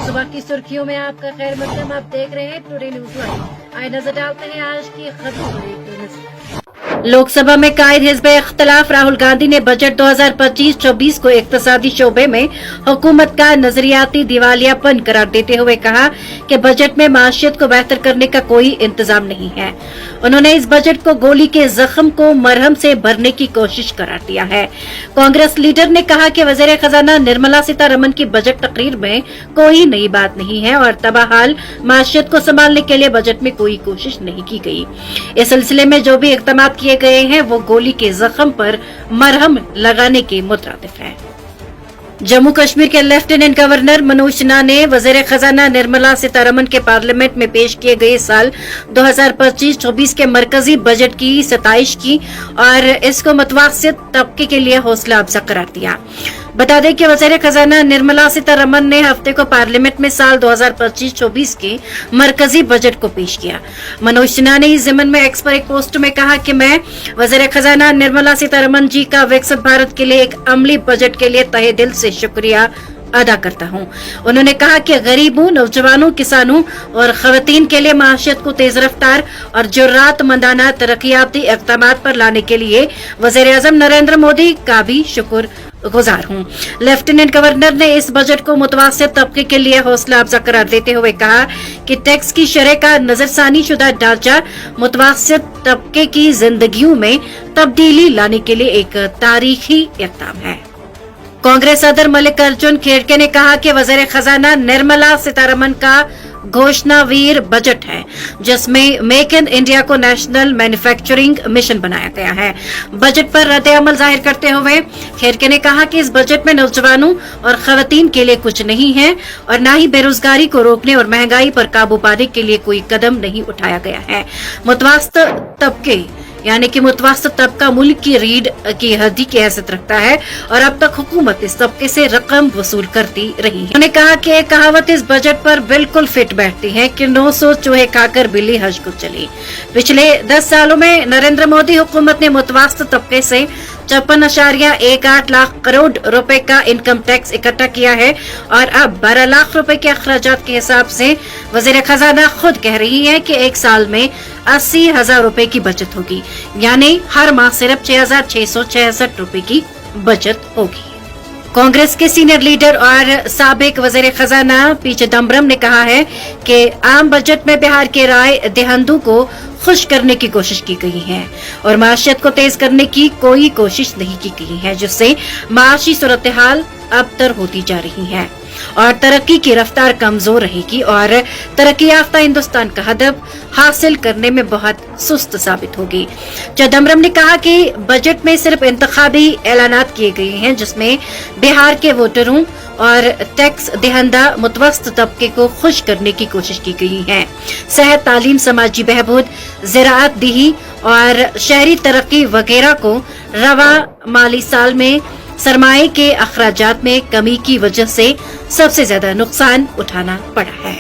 सुबह की सुर्खियों में आपका खैर मकदम। आप देख रहे हैं टुडे न्यूज लाइव। आइए नजर डालते हैं आज की खबरों पर एक नजर। लोकसभा में कायद हिज़्ब इख्तिलाफ राहुल गांधी ने बजट 2025-26 को इक्तिसादी शोबे में हुकूमत का नजरियाती दिवालियापन करार देते हुए कहा कि बजट में माशियत को बेहतर करने का कोई इंतजाम नहीं है। उन्होंने इस बजट को गोली के जख्म को मरहम से भरने की कोशिश करार दिया है। कांग्रेस लीडर ने कहा कि वज़ीर खजाना निर्मला सीतारमण की बजट तकरीर में कोई नई बात नहीं है और तबाहाल माशियत को संभालने के लिए बजट में कोई कोशिश नहीं की गई। इस सिलसिले में जो भी इक़दाम किए गए हैं वो गोली के जख्म पर मरहम लगाने के मुतरादिफ है। जम्मू कश्मीर के लेफ्टिनेंट गवर्नर मनोज सिन्हा ने वज़ीर खजाना निर्मला सीतारमण के पार्लियामेंट में पेश किए गए साल 2025-26 के मरकजी बजट की सताइश की और इसको मुतवस्सित तबके के लिए हौसला अफजा करार दिया। बता दें कि वज़ीर खजाना निर्मला सीतारमण ने हफ्ते को पार्लियामेंट में साल 2025-26 के मरकजी बजट को पेश किया। मनोज सिन्हा ने इस ज़मन में एक्स पर एक पोस्ट में कहा कि मैं वज़ीर खजाना निर्मला सीतारमण जी का विकसित भारत के लिए एक अमली बजट के लिए तहे दिल से शुक्रिया अदा करता हूं। उन्होंने कहा कि गरीबों, नौजवानों, किसानों और खवातीन के लिए माशियत को तेज रफ्तार और जुर्रातमंदाना तरक्याती इक़दाम पर लाने के लिए वज़ीर आज़म नरेंद्र मोदी का भी शुक्रगुजार हूं। लेफ्टिनेंट गवर्नर ने इस बजट को मुतवस्सित तबके के लिए हौसला अफजा करार देते हुए कहा कि टैक्स की शरह का नजरसानी शुदा ढांचा मुतवस्सित तबके की जिंदगियों में तब्दीली लाने के लिए एक तारीखी इक़दाम है। कांग्रेस सदर मल्लिकार्जुन खड़गे ने कहा कि वज़ीर खजाना निर्मला सीतारमण का घोषणावीर बजट है जिसमें मेक इन इंडिया को नेशनल मैन्युफैक्चरिंग मिशन बनाया गया है। बजट पर रद्द अमल जाहिर करते हुए खड़गे ने कहा कि इस बजट में नौजवानों और खवातीन के लिए कुछ नहीं है और न ही बेरोजगारी को रोकने और महंगाई पर काबू पाने के लिए कोई कदम नहीं उठाया गया है। मुतवस्सित तबके यानी कि मुतवस्सित तबका मुल्क की रीढ़ की हड्डी की हैसियत रखता है और अब तक हुकूमत इस तबके से रकम वसूल करती रही है। उन्होंने कहा कि एक कहावत इस बजट पर बिल्कुल फिट बैठती है कि 900 चूहे खाकर बिल्ली हज को चली। पिछले 10 सालों में नरेंद्र मोदी हुकूमत ने मुतवस्सित तबके से 54.18 लाख करोड़ रुपए का इनकम टैक्स इकट्ठा किया है और अब 12 लाख रुपए के अखराजात के हिसाब से वज़ीर खजाना खुद कह रही है कि एक साल में 80,000 रुपए की बचत होगी, यानी हर माह सिर्फ 6,666 रुपए की बचत होगी। कांग्रेस के सीनियर लीडर और साबिक वज़ीर खजाना पी चिदम्बरम ने कहा है कि आम बजट में बिहार के राय दहिंदों को खुश करने की कोशिश की गई है और माशियत को तेज करने की कोई कोशिश नहीं की गई है, जिससे माशी सूरत हाल अबतर होती जा रही है और तरक्की की रफ्तार कमजोर रहेगी और तरक्की याफ्ता हिंदुस्तान का हदफ हासिल करने में बहुत सुस्त साबित होगी। चिदम्बरम ने कहा कि बजट में सिर्फ इंतखाबी ऐलानात किए गए हैं जिसमें बिहार के वोटरों और टैक्स दहिंदा मुतवस्सित तबके को खुश करने की कोशिश की गई है। सेहत, तालीम, समाजी बहबूद, ज़राअत, दही और शहरी तरक्की वगैरह को रवा माली साल में सरमाए के अखराजात में कमी की वजह से सबसे ज्यादा नुकसान उठाना पड़ा है।